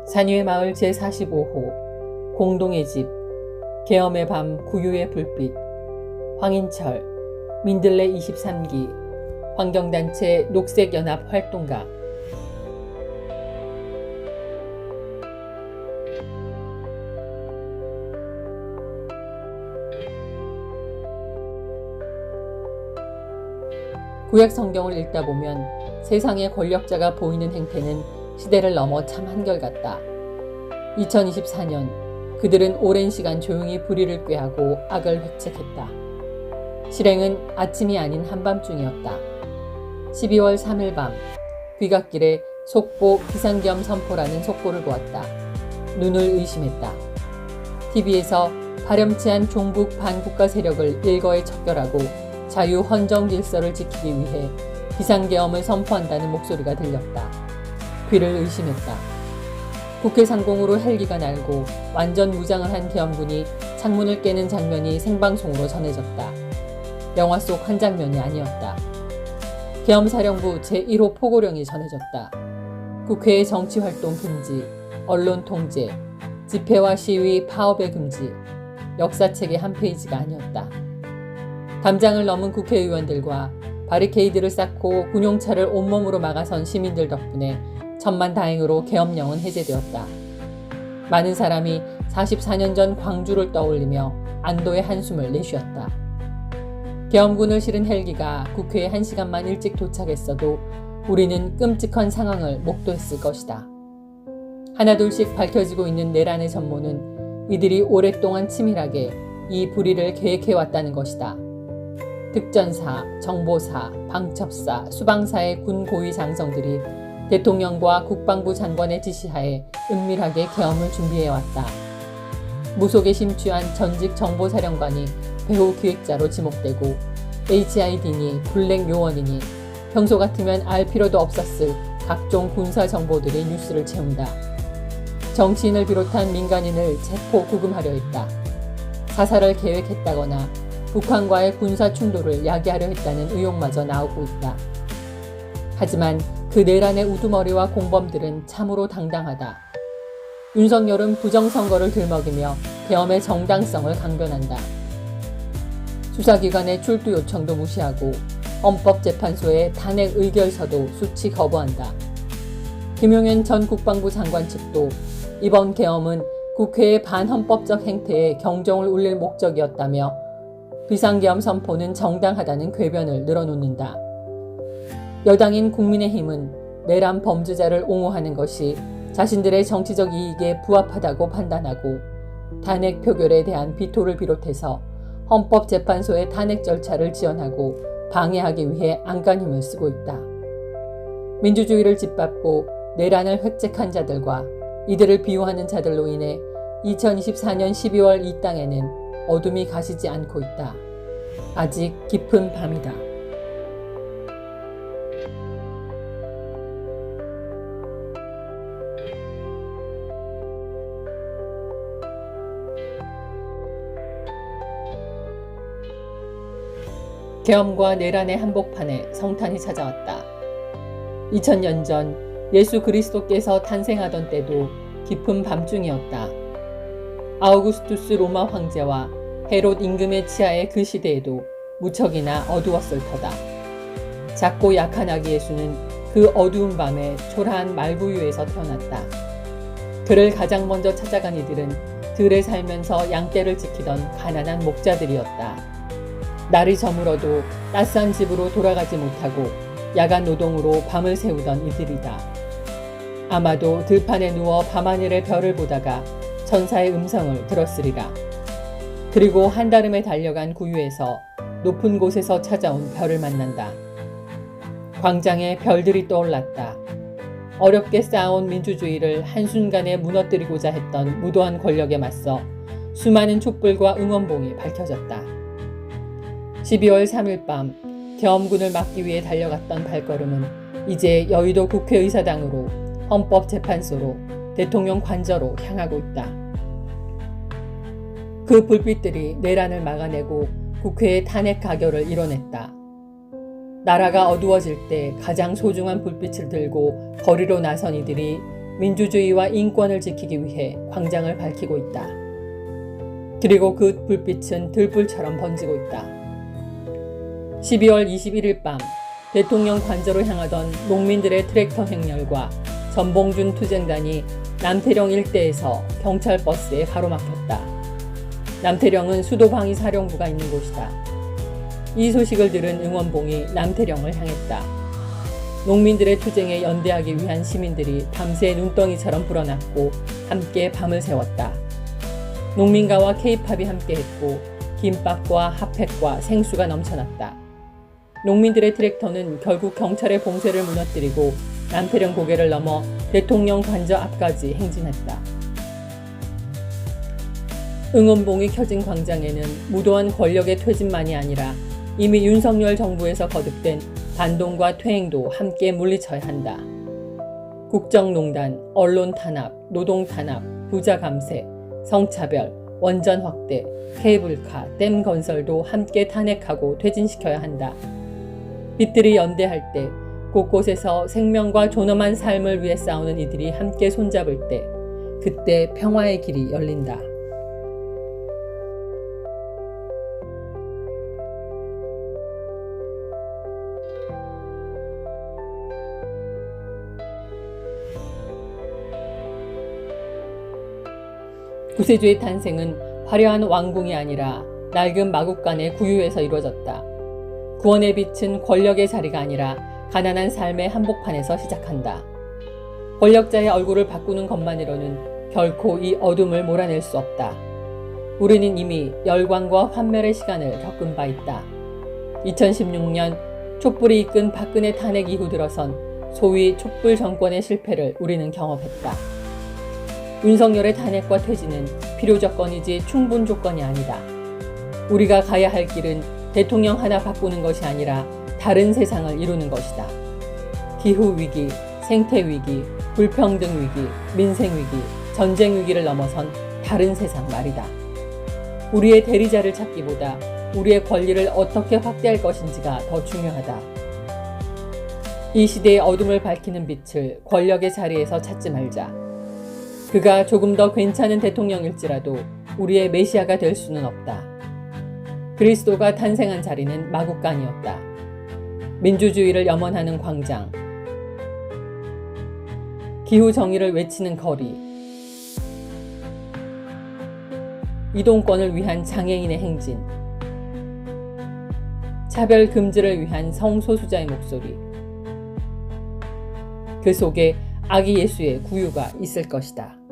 산위의 마을 제45호 공동의 집 계엄의 밤 구유의 불빛 황인철 민들레 23기 환경단체 녹색연합 활동가 구약 성경을 읽다 보면 세상의 권력자가 보이는 행태는 시대를 넘어 참 한결같다. 2024년 그들은 오랜 시간 조용히 불의를 꾀하고 악을 획책했다. 실행은 아침이 아닌 한밤중이었다. 12월 3일 밤 귀갓길에 속보 비상계엄 선포라는 속보를 보았다. 눈을 의심했다. TV에서 파렴치한 종북 반국가 세력을 일거에 척결하고 자유 헌정 질서를 지키기 위해 비상계엄을 선포한다는 목소리가 들렸다. 귀를 의심했다. 국회 상공으로 헬기가 날고 완전 무장을 한 계엄군이 창문을 깨는 장면이 생방송으로 전해졌다. 영화 속 한 장면이 아니었다. 계엄사령부 제1호 포고령이 전해졌다. 국회의 정치활동 금지, 언론 통제, 집회와 시위, 파업의 금지, 역사책의 한 페이지가 아니었다. 담장을 넘은 국회의원들과 바리케이드를 쌓고 군용차를 온몸으로 막아선 시민들 덕분에 천만다행으로 계엄령은 해제되었다. 많은 사람이 44년 전 광주를 떠올리며 안도의 한숨을 내쉬었다. 계엄군을 실은 헬기가 국회에 1시간만 일찍 도착했어도 우리는 끔찍한 상황을 목도했을 것이다. 하나둘씩 밝혀지고 있는 내란의 전모는 이들이 오랫동안 치밀하게 이 불의를 계획해왔다는 것이다. 특전사, 정보사, 방첩사, 수방사의 군 고위 장성들이 대통령과 국방부 장관의 지시하에 은밀하게 계엄을 준비해왔다. 무속에 심취한 전직 정보사령관이 배후 기획자로 지목되고 HID니 블랙 요원이니 평소 같으면 알 필요도 없었을 각종 군사 정보들이 뉴스를 채운다. 정치인을 비롯한 민간인을 체포 구금하려 했다. 사살을 계획했다거나 북한과의 군사 충돌을 야기하려 했다는 의혹마저 나오고 있다. 하지만 그 내란의 우두머리와 공범들은 참으로 당당하다. 윤석열은 부정선거를 들먹이며 계엄의 정당성을 강변한다. 수사기관의 출두 요청도 무시하고 헌법재판소의 탄핵 의결서도 수치 거부한다. 김용현 전 국방부 장관 측도 이번 계엄은 국회의 반헌법적 행태에 경종을 울릴 목적이었다며 비상계엄 선포는 정당하다는 궤변을 늘어놓는다. 여당인 국민의힘은 내란 범죄자를 옹호하는 것이 자신들의 정치적 이익에 부합하다고 판단하고 탄핵 표결에 대한 비토를 비롯해서 헌법재판소의 탄핵 절차를 지연하고 방해하기 위해 안간힘을 쓰고 있다. 민주주의를 짓밟고 내란을 획책한 자들과 이들을 비호하는 자들로 인해 2024년 12월 이 땅에는 어둠이 가시지 않고 있다. 아직 깊은 밤이다. 계엄과 내란의 한복판에 성탄이 찾아왔다. 2000년 전 예수 그리스도께서 탄생하던 때도 깊은 밤중이었다. 아우구스투스 로마 황제와 헤롯 임금의 치하의 그 시대에도 무척이나 어두웠을 터다. 작고 약한 아기 예수는 그 어두운 밤에 초라한 말구유에서 태어났다. 그를 가장 먼저 찾아간 이들은 들에 살면서 양떼를 지키던 가난한 목자들이었다. 날이 저물어도 따스한 집으로 돌아가지 못하고 야간 노동으로 밤을 새우던 이들이다. 아마도 들판에 누워 밤하늘의 별을 보다가 천사의 음성을 들었으리라. 그리고 한달음에 달려간 구유에서 높은 곳에서 찾아온 별을 만난다. 광장에 별들이 떠올랐다. 어렵게 쌓아온 민주주의를 한순간에 무너뜨리고자 했던 무도한 권력에 맞서 수많은 촛불과 응원봉이 밝혀졌다. 12월 3일 밤 계엄군을 막기 위해 달려갔던 발걸음은 이제 여의도 국회의사당으로 헌법재판소로 대통령 관저로 향하고 있다. 그 불빛들이 내란을 막아내고 국회의 탄핵 가결을 이뤄냈다. 나라가 어두워질 때 가장 소중한 불빛을 들고 거리로 나선 이들이 민주주의와 인권을 지키기 위해 광장을 밝히고 있다. 그리고 그 불빛은 들불처럼 번지고 있다. 12월 21일 밤 대통령 관저로 향하던 농민들의 트랙터 행렬과 전봉준 투쟁단이 남태령 일대에서 경찰 버스에 가로막혔다. 남태령은 수도방위 사령부가 있는 곳이다. 이 소식을 들은 응원봉이 남태령을 향했다. 농민들의 투쟁에 연대하기 위한 시민들이 밤새 눈덩이처럼 불어났고 함께 밤을 새웠다. 농민가와 K-팝이 함께했고 김밥과 핫팩과 생수가 넘쳐났다. 농민들의 트랙터는 결국 경찰의 봉쇄를 무너뜨리고 남태령 고개를 넘어 대통령 관저 앞까지 행진했다. 응원봉이 켜진 광장에는 무도한 권력의 퇴진만이 아니라 이미 윤석열 정부에서 거듭된 반동과 퇴행도 함께 물리쳐야 한다. 국정농단, 언론 탄압, 노동 탄압, 부자 감세, 성차별, 원전 확대, 케이블카, 댐 건설도 함께 탄핵하고 퇴진시켜야 한다. 빛들이 연대할 때, 곳곳에서 생명과 존엄한 삶을 위해 싸우는 이들이 함께 손잡을 때, 그때 평화의 길이 열린다. 구세주의 탄생은 화려한 왕궁이 아니라 낡은 마국간의 구유에서 이루어졌다. 구원의 빛은 권력의 자리가 아니라 가난한 삶의 한복판에서 시작한다. 권력자의 얼굴을 바꾸는 것만으로는 결코 이 어둠을 몰아낼 수 없다. 우리는 이미 열광과 환멸의 시간을 겪은 바 있다. 2016년 촛불이 이끈 박근혜 탄핵 이후 들어선 소위 촛불 정권의 실패를 우리는 경험했다. 윤석열의 탄핵과 퇴진은 필요 조건이지 충분 조건이 아니다. 우리가 가야 할 길은 대통령 하나 바꾸는 것이 아니라 다른 세상을 이루는 것이다. 기후위기, 생태위기, 불평등위기, 민생위기, 전쟁위기를 넘어선 다른 세상 말이다. 우리의 대리자를 찾기보다 우리의 권리를 어떻게 확대할 것인지가 더 중요하다. 이 시대의 어둠을 밝히는 빛을 권력의 자리에서 찾지 말자. 그가 조금 더 괜찮은 대통령일지라도 우리의 메시아가 될 수는 없다. 그리스도가 탄생한 자리는 마국간이었다. 민주주의를 염원하는 광장, 기후 정의를 외치는 거리, 이동권을 위한 장애인의 행진, 차별 금지를 위한 성소수자의 목소리, 그 속에 아기 예수의 구유가 있을 것이다.